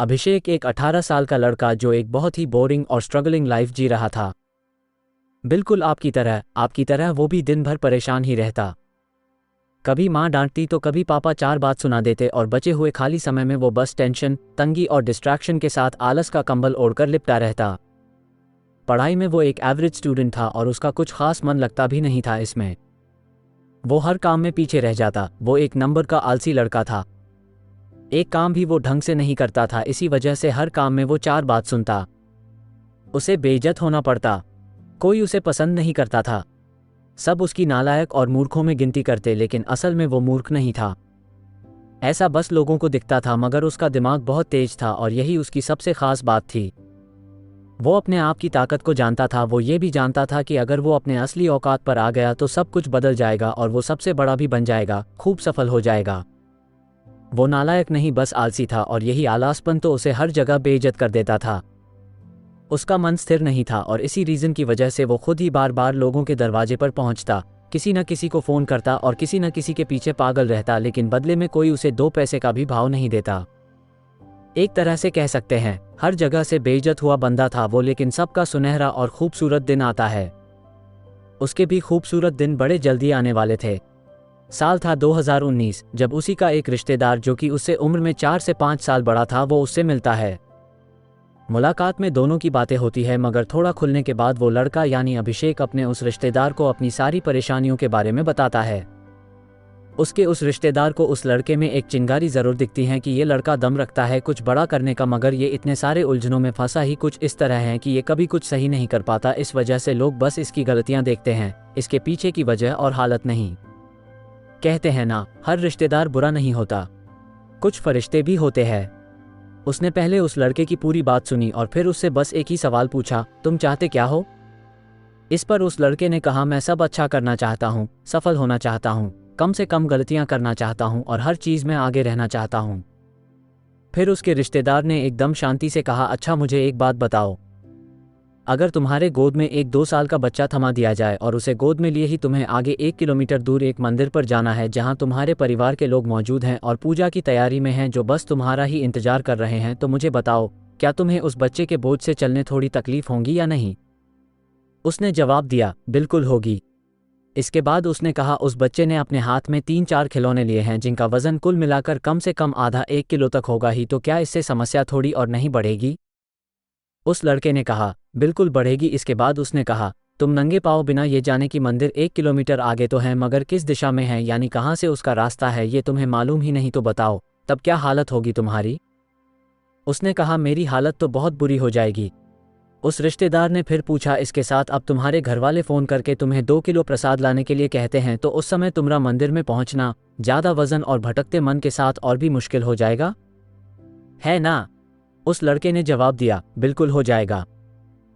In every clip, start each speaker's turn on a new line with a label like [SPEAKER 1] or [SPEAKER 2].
[SPEAKER 1] अभिषेक एक 18 साल का लड़का जो एक बहुत ही बोरिंग और स्ट्रगलिंग लाइफ जी रहा था। बिल्कुल आपकी तरह वो भी दिन भर परेशान ही रहता। कभी माँ डांटती तो कभी पापा चार बात सुना देते और बचे हुए खाली समय में वो बस टेंशन, तंगी और डिस्ट्रैक्शन के साथ आलस का कंबल ओढ़कर लिपटा रहता। पढ़ाई में वो एक एवरेज स्टूडेंट था और उसका कुछ खास मन लगता भी नहीं था इसमें। वो हर काम में पीछे रह जाता। वो एक नंबर का आलसी लड़का था। एक काम भी वो ढंग से नहीं करता था, इसी वजह से हर काम में वो चार बात सुनता। उसे बेइज्जत होना पड़ता। कोई उसे पसंद नहीं करता था। सब उसकी नालायक और मूर्खों में गिनती करते, लेकिन असल में वो मूर्ख नहीं था। ऐसा बस लोगों को दिखता था, मगर उसका दिमाग बहुत तेज था और यही उसकी सबसे खास बात थी। वो अपने आप की ताकत को जानता था। वो ये भी जानता था कि अगर वो अपने असली औकात पर आ गया तो सब कुछ बदल जाएगा और वो सबसे बड़ा भी बन जाएगा, खूब सफल हो जाएगा। वो नालायक नहीं, बस आलसी था, और यही आलसपन तो उसे हर जगह बेइज्जत कर देता था। उसका मन स्थिर नहीं था और इसी रीज़न की वजह से वो खुद ही बार बार लोगों के दरवाजे पर पहुंचता, किसी न किसी को फ़ोन करता और किसी न किसी के पीछे पागल रहता, लेकिन बदले में कोई उसे 2 पैसे का भी भाव नहीं देता। एक तरह से कह सकते हैं हर जगह से बेइज्जत हुआ बंदा था वो। लेकिन सबका सुनहरा और खूबसूरत दिन आता है। उसके भी खूबसूरत दिन बड़े जल्दी आने वाले थे। साल था 2019, जब उसी का एक रिश्तेदार जो कि उससे उम्र में 4 से 5 साल बड़ा था, वो उससे मिलता है। मुलाकात में दोनों की बातें होती है, मगर थोड़ा खुलने के बाद वो लड़का यानी अभिषेक अपने उस रिश्तेदार को अपनी सारी परेशानियों के बारे में बताता है। उसके उस रिश्तेदार को उस लड़के में एक चिंगारी ज़रूर दिखती है कि ये लड़का दम रखता है कुछ बड़ा करने का, मगर ये इतने सारे उलझनों में फंसा ही कुछ इस तरह है कि ये कभी कुछ सही नहीं कर पाता। इस वजह से लोग बस इसकी गलतियां देखते हैं, इसके पीछे की वजह और हालत नहीं। कहते हैं ना, हर रिश्तेदार बुरा नहीं होता, कुछ फरिश्ते भी होते हैं। उसने पहले उस लड़के की पूरी बात सुनी और फिर उससे बस एक ही सवाल पूछा, तुम चाहते क्या हो? इस पर उस लड़के ने कहा, मैं सब अच्छा करना चाहता हूँ, सफल होना चाहता हूँ, कम से कम गलतियां करना चाहता हूँ और हर चीज़ में आगे रहना चाहता हूँ। फिर उसके रिश्तेदार ने एकदम शांति से कहा, अच्छा मुझे एक बात बताओ, अगर तुम्हारे गोद में एक 2 साल का बच्चा थमा दिया जाए और उसे गोद में लिए ही तुम्हें आगे 1 किलोमीटर दूर एक मंदिर पर जाना है जहां तुम्हारे परिवार के लोग मौजूद हैं और पूजा की तैयारी में हैं, जो बस तुम्हारा ही इंतजार कर रहे हैं, तो मुझे बताओ, क्या तुम्हें उस बच्चे के बोझ से चलने थोड़ी तकलीफ होगी या नहीं? उसने जवाब दिया, बिल्कुल होगी। इसके बाद उसने कहा, उस बच्चे ने अपने हाथ में 3-4 खिलौने लिए हैं जिनका वजन कुल मिलाकर कम से कम आधा 1 किलो तक होगा ही, तो क्या इससे समस्या थोड़ी और नहीं बढ़ेगी? उस लड़के ने कहा, बिल्कुल बढ़ेगी। इसके बाद उसने कहा, तुम नंगे पाँव बिना ये जाने कि मंदिर 1 किलोमीटर आगे तो है, मगर किस दिशा में है यानी कहाँ से उसका रास्ता है ये तुम्हें मालूम ही नहीं, तो बताओ तब क्या हालत होगी तुम्हारी? उसने कहा, मेरी हालत तो बहुत बुरी हो जाएगी। उस रिश्तेदार ने फिर पूछा, इसके साथ अब तुम्हारे घरवाले फ़ोन करके तुम्हें 2 किलो प्रसाद लाने के लिए कहते हैं, तो उस समय तुम्हारा मंदिर में पहुंचना ज़्यादा वजन और भटकते मन के साथ और भी मुश्किल हो जाएगा, है ना? उस लड़के ने जवाब दिया, बिल्कुल हो जाएगा।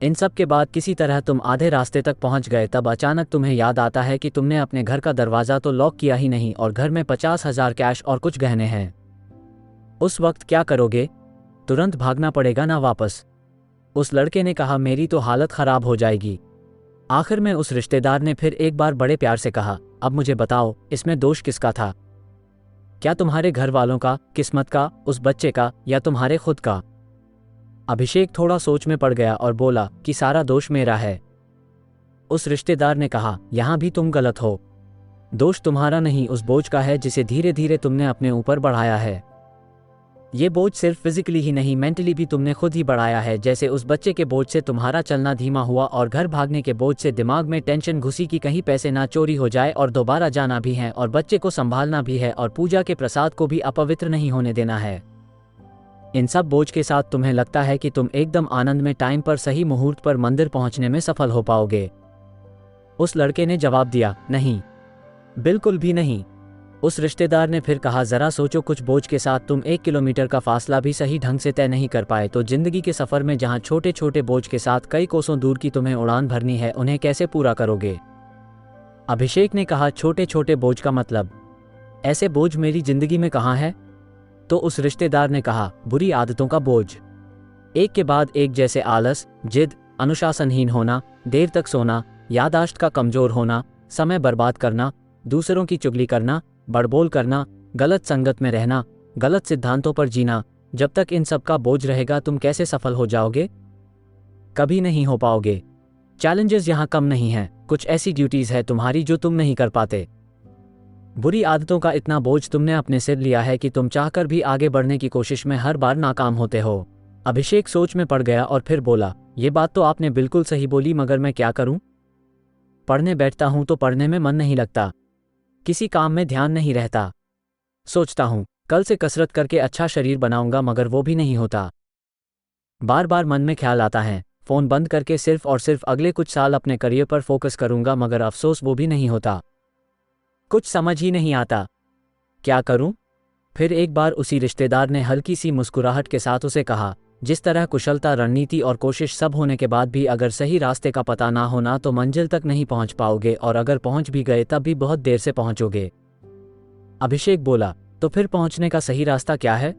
[SPEAKER 1] इन सब के बाद किसी तरह तुम आधे रास्ते तक पहुंच गए, तब अचानक तुम्हें याद आता है कि तुमने अपने घर का दरवाज़ा तो लॉक किया ही नहीं और घर में 50,000 कैश और कुछ गहने हैं। उस वक्त क्या करोगे? तुरंत भागना पड़ेगा ना वापस? उस लड़के ने कहा, मेरी तो हालत ख़राब हो जाएगी। आखिर में उस रिश्तेदार ने फिर एक बार बड़े प्यार से कहा, अब मुझे बताओ, इसमें दोष किसका था? क्या तुम्हारे घर वालों का, किस्मत का, उस बच्चे का, या तुम्हारे खुद का? अभिषेक थोड़ा सोच में पड़ गया और बोला कि सारा दोष मेरा है। उस रिश्तेदार ने कहा, यहां भी तुम गलत हो। दोष तुम्हारा नहीं, उस बोझ का है जिसे धीरे धीरे तुमने अपने ऊपर बढ़ाया है। ये बोझ सिर्फ फिजिकली ही नहीं, मेंटली भी तुमने खुद ही बढ़ाया है। जैसे उस बच्चे के बोझ से तुम्हारा चलना धीमा हुआ और घर भागने के बोझ से दिमाग में टेंशन घुसी कि कहीं पैसे ना चोरी हो जाए और दोबारा जाना भी है और बच्चे को संभालना भी है और पूजा के प्रसाद को भी अपवित्र नहीं होने देना है। इन सब बोझ के साथ तुम्हें लगता है कि तुम एकदम आनंद में टाइम पर सही मुहूर्त पर मंदिर पहुंचने में सफल हो पाओगे? उस लड़के ने जवाब दिया, नहीं, बिल्कुल भी नहीं। उस रिश्तेदार ने फिर कहा, जरा सोचो, कुछ बोझ के साथ तुम 1 किलोमीटर का फासला भी सही ढंग से तय नहीं कर पाए, तो जिंदगी के सफर में जहां छोटे छोटे बोझ के साथ कई कोसों दूर की तुम्हें उड़ान भरनी है, उन्हें कैसे पूरा करोगे? अभिषेक ने कहा, छोटे छोटे बोझ का मतलब? ऐसे बोझ मेरी जिंदगी में कहाँ है? तो उस रिश्तेदार ने कहा, बुरी आदतों का बोझ। एक के बाद एक, जैसे आलस, जिद, अनुशासनहीन होना, देर तक सोना, याददाश्त का कमजोर होना, समय बर्बाद करना, दूसरों की चुगली करना, बड़बोल करना, गलत संगत में रहना, गलत सिद्धांतों पर जीना, जब तक इन सब का बोझ रहेगा तुम कैसे सफल हो जाओगे? कभी नहीं हो पाओगे। चैलेंजेस यहाँ कम नहीं हैं, कुछ ऐसी ड्यूटीज है तुम्हारी जो तुम नहीं कर पाते। बुरी आदतों का इतना बोझ तुमने अपने सिर लिया है कि तुम चाहकर भी आगे बढ़ने की कोशिश में हर बार नाकाम होते हो। अभिषेक सोच में पड़ गया और फिर बोला, ये बात तो आपने बिल्कुल सही बोली, मगर मैं क्या करूं? पढ़ने बैठता हूं तो पढ़ने में मन नहीं लगता, किसी काम में ध्यान नहीं रहता। सोचता हूं कल से कसरत करके अच्छा शरीर बनाऊंगा, मगर वो भी नहीं होता। बार बार मन में ख्याल आता है, फ़ोन बंद करके सिर्फ और सिर्फ अगले कुछ साल अपने करियर पर फोकस करूंगा, मगर अफसोस वो भी नहीं होता। कुछ समझ ही नहीं आता, क्या करूं? फिर एक बार उसी रिश्तेदार ने हल्की सी मुस्कुराहट के साथ उसे कहा, जिस तरह कुशलता, रणनीति और कोशिश सब होने के बाद भी अगर सही रास्ते का पता ना होना तो मंजिल तक नहीं पहुंच पाओगे, और अगर पहुंच भी गए तब भी बहुत देर से पहुंचोगे। अभिषेक बोला, तो फिर पहुंचने का सही रास्ता क्या है?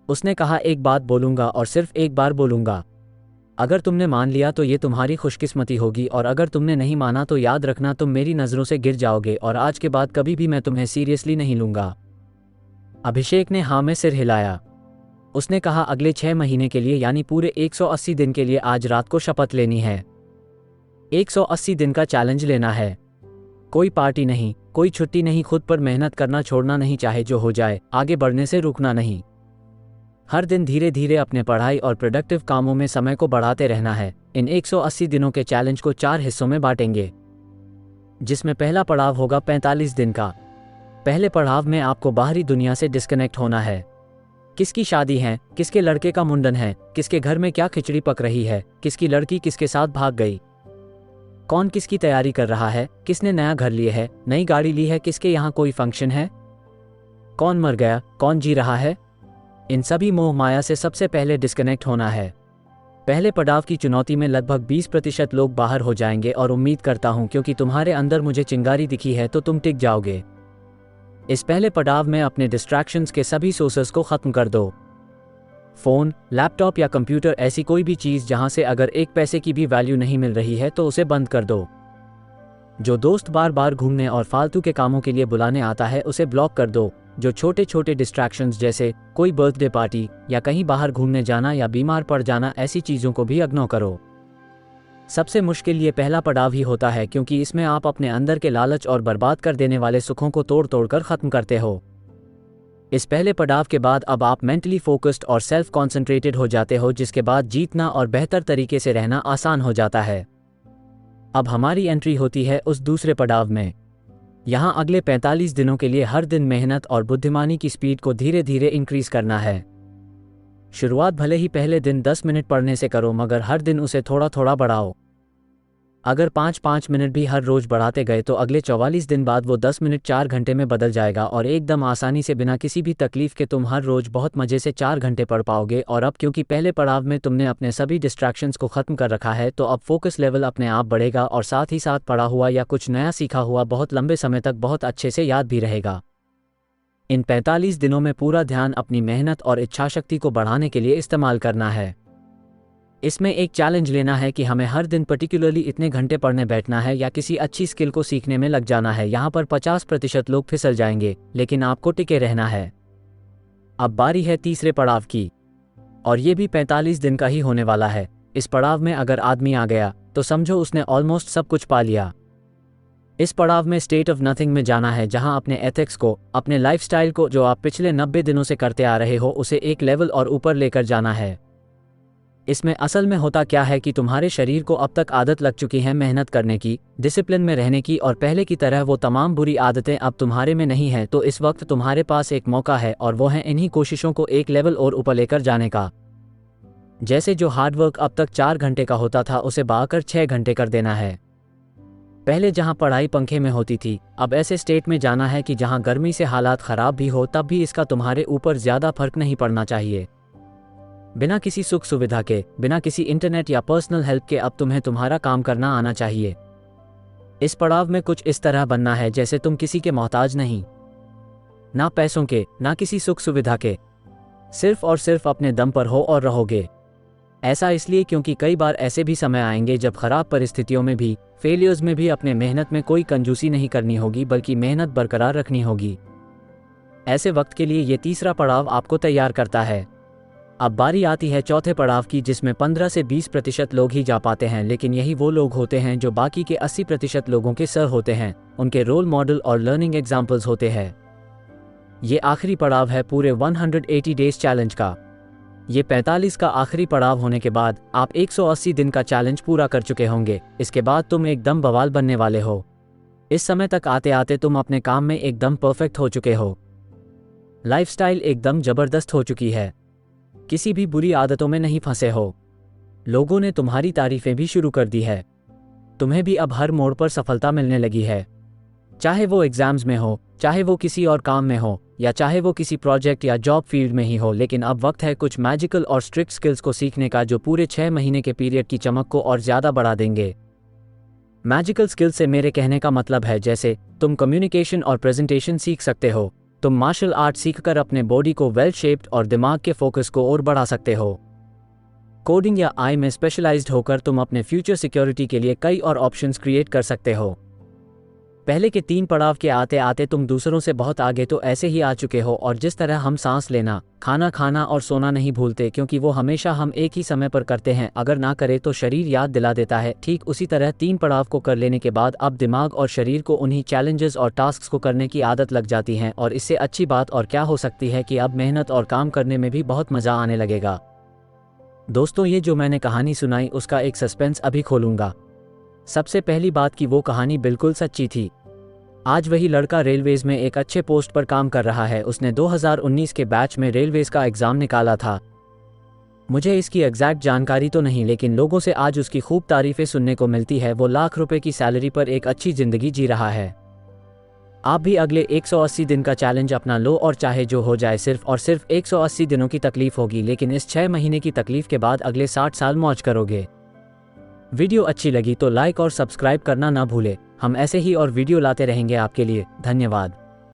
[SPEAKER 1] उसने कहा, एक बात बोलूंगा और सिर्फ एक बार बोलूंगा। अगर तुमने मान लिया तो ये तुम्हारी खुशकिस्मती होगी, और अगर तुमने नहीं माना तो याद रखना तुम मेरी नज़रों से गिर जाओगे, और आज के बाद कभी भी मैं तुम्हें सीरियसली नहीं लूंगा। अभिषेक ने हाँ में सिर हिलाया। उसने कहा, अगले 6 महीने के लिए यानी पूरे 180 दिन के लिए आज रात को शपथ लेनी है। 180 दिन का चैलेंज लेना है। कोई पार्टी नहीं, कोई छुट्टी नहीं, खुद पर मेहनत करना छोड़ना नहीं, चाहे जो हो जाए, आगे बढ़ने से रुकना नहीं। हर दिन धीरे धीरे अपने पढ़ाई और प्रोडक्टिव कामों में समय को बढ़ाते रहना है। इन 180 दिनों के चैलेंज को 4 हिस्सों में बांटेंगे, जिसमें पहला पड़ाव होगा 45 दिन का। पहले पड़ाव में आपको बाहरी दुनिया से डिस्कनेक्ट होना है। किसकी शादी है, किसके लड़के का मुंडन है, किसके घर में क्या खिचड़ी पक रही है, किसकी लड़की किसके साथ भाग गई, कौन किसकी तैयारी कर रहा है, किसने नया घर लिया है, नई गाड़ी ली है, किसके यहाँ कोई फंक्शन है, कौन मर गया, कौन जी रहा है। इन सभी मोह माया से सबसे पहले डिस्कनेक्ट होना है। पहले पड़ाव की चुनौती में लगभग 20% लोग बाहर हो जाएंगे, और उम्मीद करता हूं क्योंकि तुम्हारे अंदर मुझे चिंगारी दिखी है तो तुम टिक जाओगे। इस पहले पड़ाव में अपने डिस्ट्रैक्शंस के सभी सोर्सेस को खत्म कर दो। फ़ोन, लैपटॉप या कंप्यूटर, ऐसी कोई भी चीज़ जहां से अगर एक पैसे की भी वैल्यू नहीं मिल रही है तो उसे बंद कर दो। जो दोस्त बार बार घूमने और फालतू के कामों के लिए बुलाने आता है उसे ब्लॉक कर दो। जो छोटे छोटे डिस्ट्रैक्शंस जैसे कोई बर्थडे पार्टी या कहीं बाहर घूमने जाना या बीमार पड़ जाना, ऐसी चीज़ों को भी इग्नोर करो। सबसे मुश्किल ये पहला पड़ाव ही होता है, क्योंकि इसमें आप अपने अंदर के लालच और बर्बाद कर देने वाले सुखों को तोड़ तोड़ कर ख़त्म करते हो। इस पहले पड़ाव के बाद अब आप मेंटली फोकस्ड और सेल्फ कॉन्सेंट्रेटेड हो जाते हो, जिसके बाद जीतना और बेहतर तरीके से रहना आसान हो जाता है। अब हमारी एंट्री होती है उस दूसरे पड़ाव में। यहाँ अगले 45 दिनों के लिए हर दिन मेहनत और बुद्धिमानी की स्पीड को धीरे धीरे इंक्रीज करना है। शुरुआत भले ही पहले दिन 10 मिनट पढ़ने से करो, मगर हर दिन उसे थोड़ा थोड़ा बढ़ाओ। अगर 5-5 मिनट भी हर रोज बढ़ाते गए तो अगले 44 दिन बाद वो 10 मिनट 4 घंटे में बदल जाएगा, और एकदम आसानी से बिना किसी भी तकलीफ के तुम हर रोज बहुत मजे से 4 घंटे पढ़ पाओगे। और अब क्योंकि पहले पड़ाव में तुमने अपने सभी डिस्ट्रैक्शंस को खत्म कर रखा है, तो अब फोकस लेवल अपने आप बढ़ेगा, और साथ ही साथ पढ़ा हुआ या कुछ नया सीखा हुआ बहुत लंबे समय तक बहुत अच्छे से याद भी रहेगा। इन 45 दिनों में पूरा ध्यान अपनी मेहनत और इच्छाशक्ति को बढ़ाने के लिए इस्तेमाल करना है। इसमें एक चैलेंज लेना है कि हमें हर दिन पर्टिकुलरली इतने घंटे पढ़ने बैठना है या किसी अच्छी स्किल को सीखने में लग जाना है। यहाँ पर 50% लोग फिसल जाएंगे, लेकिन आपको टिके रहना है। अब बारी है तीसरे पड़ाव की, और ये भी 45 दिन का ही होने वाला है। इस पड़ाव में अगर आदमी आ गया तो समझो उसने ऑलमोस्ट सब कुछ पा लिया। इस पड़ाव में स्टेट ऑफ नथिंग में जाना है, जहां अपने एथिक्स को, अपने लाइफस्टाइल को, जो आप पिछले 90 दिनों से करते आ रहे हो, उसे एक लेवल और ऊपर लेकर जाना है। इसमें असल में होता क्या है कि तुम्हारे शरीर को अब तक आदत लग चुकी है मेहनत करने की, डिसिप्लिन में रहने की, और पहले की तरह वो तमाम बुरी आदतें अब तुम्हारे में नहीं हैं। तो इस वक्त तुम्हारे पास एक मौका है, और वो है इन्हीं कोशिशों को एक लेवल और ऊपर लेकर जाने का। जैसे जो हार्डवर्क अब तक 4 घंटे का होता था उसे बढ़ाकर 6 घंटे कर देना है। पहले जहां पढ़ाई पंखे में होती थी, अब ऐसे स्टेट में जाना है कि जहां गर्मी से हालात ख़राब भी हो तब भी इसका तुम्हारे ऊपर ज़्यादा फर्क नहीं पड़ना चाहिए। बिना किसी सुख सुविधा के, बिना किसी इंटरनेट या पर्सनल हेल्प के अब तुम्हें तुम्हारा काम करना आना चाहिए। इस पड़ाव में कुछ इस तरह बनना है जैसे तुम किसी के मोहताज नहीं, ना पैसों के, ना किसी सुख सुविधा के, सिर्फ और सिर्फ अपने दम पर हो और रहोगे। ऐसा इसलिए क्योंकि कई बार ऐसे भी समय आएंगे जब खराब परिस्थितियों में भी, फेलियर्स में भी अपने मेहनत में कोई कंजूसी नहीं करनी होगी, बल्कि मेहनत बरकरार रखनी होगी। ऐसे वक्त के लिए ये तीसरा पड़ाव आपको तैयार करता है। अब बारी आती है चौथे पड़ाव की, जिसमें 15 से 20% लोग ही जा पाते हैं, लेकिन यही वो लोग होते हैं जो बाकी के 80% लोगों के सर होते हैं, उनके रोल मॉडल और लर्निंग एग्जाम्पल्स होते हैं। ये आखिरी पड़ाव है पूरे 180 डेज चैलेंज का। ये 45 का आखिरी पड़ाव होने के बाद आप 180 दिन का चैलेंज पूरा कर चुके होंगे। इसके बाद तुम एकदम बवाल बनने वाले हो। इस समय तक आते आते तुम अपने काम में एकदम परफेक्ट हो चुके हो। लाइफस्टाइल एकदम जबरदस्त हो चुकी है। किसी भी बुरी आदतों में नहीं फंसे हो। लोगों ने तुम्हारी तारीफें भी शुरू कर दी है। तुम्हें भी अब हर मोड़ पर सफलता मिलने लगी है, चाहे वो एग्जाम्स में हो, चाहे वो किसी और काम में हो, या चाहे वो किसी प्रोजेक्ट या जॉब फील्ड में ही हो। लेकिन अब वक्त है कुछ मैजिकल और स्ट्रिक्ट स्किल्स को सीखने का, जो पूरे 6 महीने के पीरियड की चमक को और ज़्यादा बढ़ा देंगे। मैजिकल स्किल्स से मेरे कहने का मतलब है, जैसे तुम कम्युनिकेशन और प्रेजेंटेशन सीख सकते हो, तुम मार्शल आर्ट सीखकर अपने बॉडी को वेल शेप्ड और दिमाग के फोकस को और बढ़ा सकते हो। कोडिंग या आई में स्पेशलाइज्ड होकर तुम अपने फ्यूचर सिक्योरिटी के लिए कई और ऑप्शंस क्रिएट कर सकते हो। पहले के 3 पड़ाव के आते आते तुम दूसरों से बहुत आगे तो ऐसे ही आ चुके हो। और जिस तरह हम सांस लेना, खाना खाना और सोना नहीं भूलते, क्योंकि वो हमेशा हम एक ही समय पर करते हैं, अगर ना करे तो शरीर याद दिला देता है, ठीक उसी तरह 3 पड़ाव को कर लेने के बाद अब दिमाग और शरीर को उन्हीं चैलेंजेस और टास्क्स को करने की आदत लग जाती है। और इससे अच्छी बात और क्या हो सकती है कि अब मेहनत और काम करने में भी बहुत मज़ा आने लगेगा। दोस्तों, ये जो मैंने कहानी सुनाई उसका एक सस्पेंस अभी खोलूंगा। सबसे पहली बात कि वो कहानी बिल्कुल सच्ची थी। आज वही लड़का रेलवेज में एक अच्छे पोस्ट पर काम कर रहा है। उसने 2019 के बैच में रेलवेज का एग्ज़ाम निकाला था। मुझे इसकी एग्जैक्ट जानकारी तो नहीं, लेकिन लोगों से आज उसकी खूब तारीफ़ें सुनने को मिलती है। वो लाख रुपए की सैलरी पर एक अच्छी ज़िंदगी जी रहा है। आप भी अगले 180 दिन का चैलेंज अपना लो, और चाहे जो हो जाए, सिर्फ और सिर्फ 180 दिनों की तकलीफ होगी, लेकिन इस 6 महीने की तकलीफ के बाद अगले 60 साल मौज करोगे। वीडियो अच्छी लगी तो लाइक और सब्सक्राइब करना ना भूले। हम ऐसे ही और वीडियो लाते रहेंगे आपके लिए। धन्यवाद।